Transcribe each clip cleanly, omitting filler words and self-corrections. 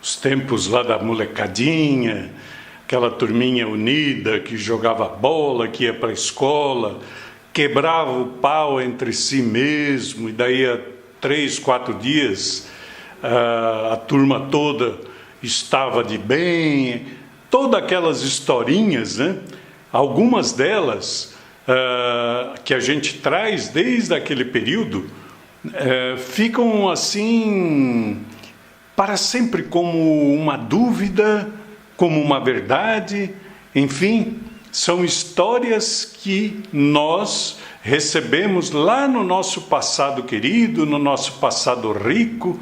os tempos lá da molecadinha, aquela turminha unida que jogava bola, que ia para a escola, quebrava o pau entre si mesmo, e daí a 3, 4 dias a turma toda estava de bem, todas aquelas historinhas, né? Algumas delas que a gente traz desde aquele período ficam assim para sempre como uma dúvida, como uma verdade, enfim, são histórias que nós recebemos lá no nosso passado querido, no nosso passado rico,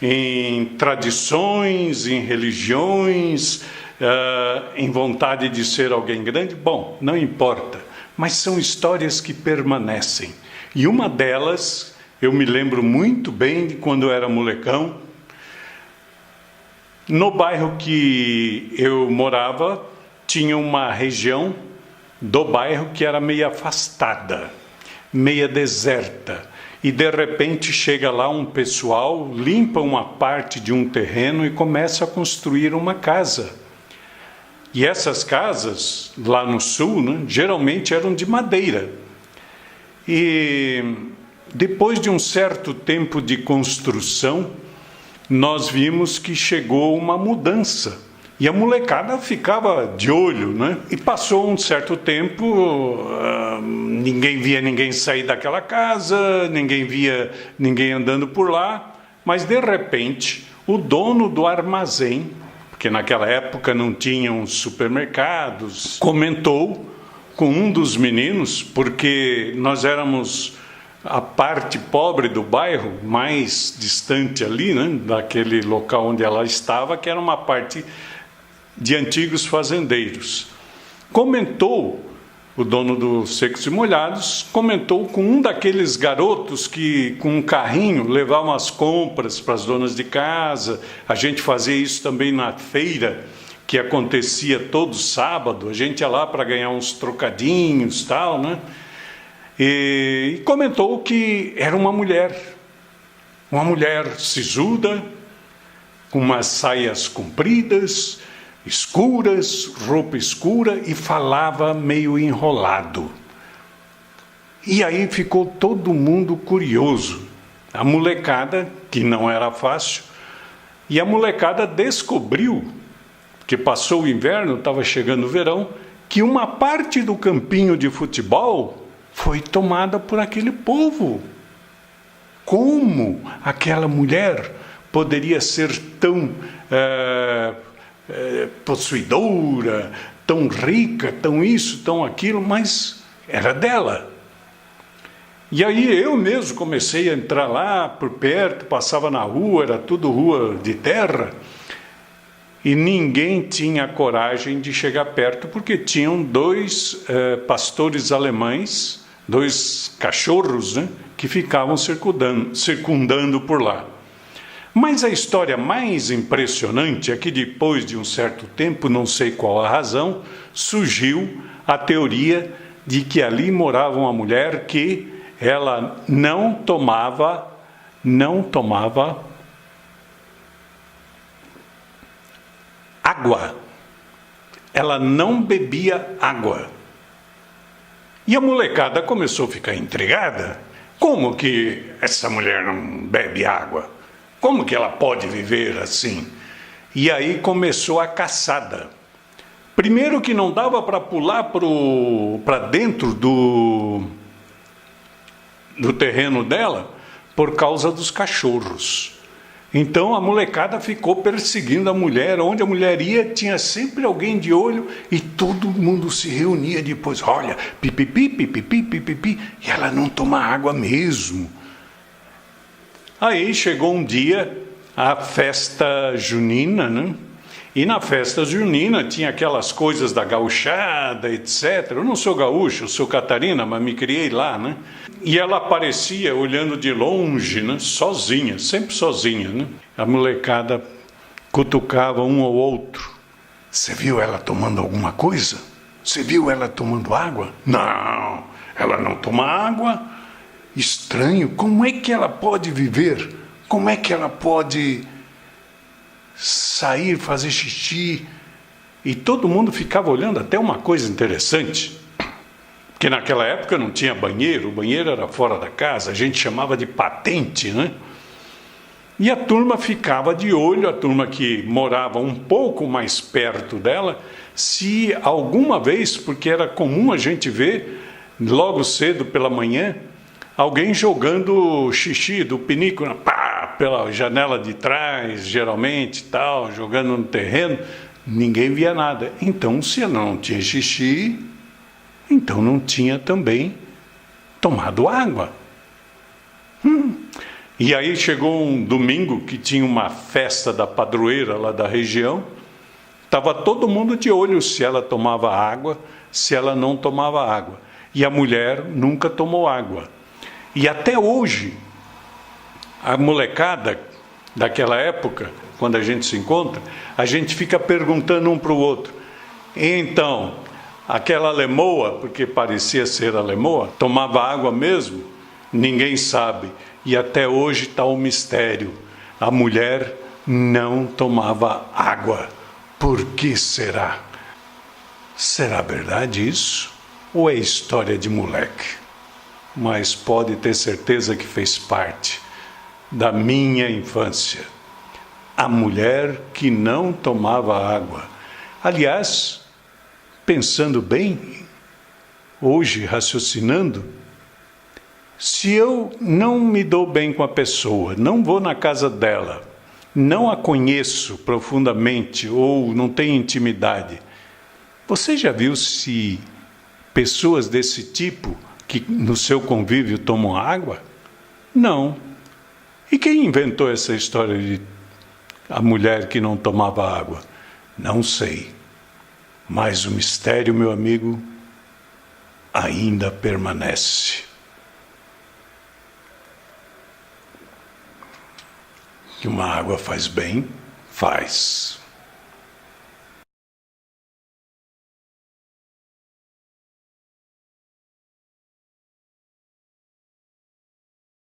em tradições, em religiões, em vontade de ser alguém grande. Bom, não importa, mas são histórias que permanecem. E uma delas, eu me lembro muito bem de quando eu era molecão. No bairro que eu morava, tinha uma região do bairro que era meio afastada, meia deserta. E de repente chega lá um pessoal, limpa uma parte de um terreno e começa a construir uma casa. E essas casas, lá no sul, né, geralmente eram de madeira. E depois de um certo tempo de construção, nós vimos que chegou uma mudança. E a molecada ficava de olho, né? E passou um certo tempo, ninguém via ninguém sair daquela casa, ninguém via ninguém andando por lá, mas de repente o dono do armazém, porque naquela época não tinham supermercados, comentou com um dos meninos, porque nós éramos a parte pobre do bairro, mais distante ali, né, daquele local onde ela estava, que era uma parte de antigos fazendeiros. Comentou, o dono do Secos e Molhados, comentou com um daqueles garotos que com um carrinho levavam as compras para as donas de casa. A gente fazia isso também na feira, que acontecia todo sábado, a gente ia lá para ganhar uns trocadinhos, tal, né? E comentou que era uma mulher sisuda, com umas saias compridas, escuras, roupa escura, e falava meio enrolado. E aí ficou todo mundo curioso. A molecada, que não era fácil, e a molecada descobriu, que passou o inverno, estava chegando o verão, que uma parte do campinho de futebol foi tomada por aquele povo. Como aquela mulher poderia ser tão possuidora, tão rica, tão isso, tão aquilo, mas era dela. E aí eu mesmo comecei a entrar lá por perto, passava na rua, era tudo rua de terra, e ninguém tinha coragem de chegar perto, porque tinham 2 pastores alemães, 2 cachorros, né, que ficavam circundando por lá. Mas a história mais impressionante é que depois de um certo tempo, não sei qual a razão, surgiu a teoria de que ali morava uma mulher que ela não tomava água. Ela não bebia água. E a molecada começou a ficar intrigada. Como que essa mulher não bebe água? Como que ela pode viver assim? E aí começou a caçada. Primeiro que não dava para pular para dentro do terreno dela por causa dos cachorros. Então a molecada ficou perseguindo a mulher. Onde a mulher ia, tinha sempre alguém de olho, e todo mundo se reunia depois. Olha, pipipi, pipipi, pipipi, e ela não toma água mesmo. Aí chegou um dia, a festa junina, né? E na festa junina tinha aquelas coisas da gauchada, etc. Eu não sou gaúcho, eu sou catarina, mas me criei lá, né? E ela aparecia olhando de longe, né? Sozinha, sempre sozinha, né? A molecada cutucava um ao outro. Você viu ela tomando alguma coisa? Você viu ela tomando água? Não, ela não toma água. Estranho, como é que ela pode viver? Como é que ela pode sair, fazer xixi. E todo mundo ficava olhando. Até uma coisa interessante, porque naquela época não tinha banheiro, o banheiro era fora da casa, a gente chamava de patente, né? E a turma ficava de olho, a turma que morava um pouco mais perto dela, se alguma vez, porque era comum a gente ver, logo cedo pela manhã, alguém jogando xixi do pinico pela janela de trás, geralmente, tal, jogando no terreno, ninguém via nada. Então, se não tinha xixi, então não tinha também tomado água. E aí chegou um domingo que tinha uma festa da padroeira lá da região, estava todo mundo de olho se ela tomava água, se ela não tomava água. E a mulher nunca tomou água. E até hoje, a molecada daquela época, quando a gente se encontra, a gente fica perguntando um para o outro. Então, aquela lemoa, porque parecia ser a lemoa, tomava água mesmo? Ninguém sabe. E até hoje está o mistério. A mulher não tomava água. Por que será? Será verdade isso? Ou é história de moleque? Mas pode ter certeza que fez parte da minha infância. A mulher que não tomava água. Aliás, pensando bem, hoje raciocinando, se eu não me dou bem com a pessoa, não vou na casa dela, não a conheço profundamente ou não tenho intimidade, você já viu se pessoas desse tipo que no seu convívio tomam água? Não. E quem inventou essa história de a mulher que não tomava água? Não sei. Mas o mistério, meu amigo, ainda permanece. Que uma água faz bem, faz.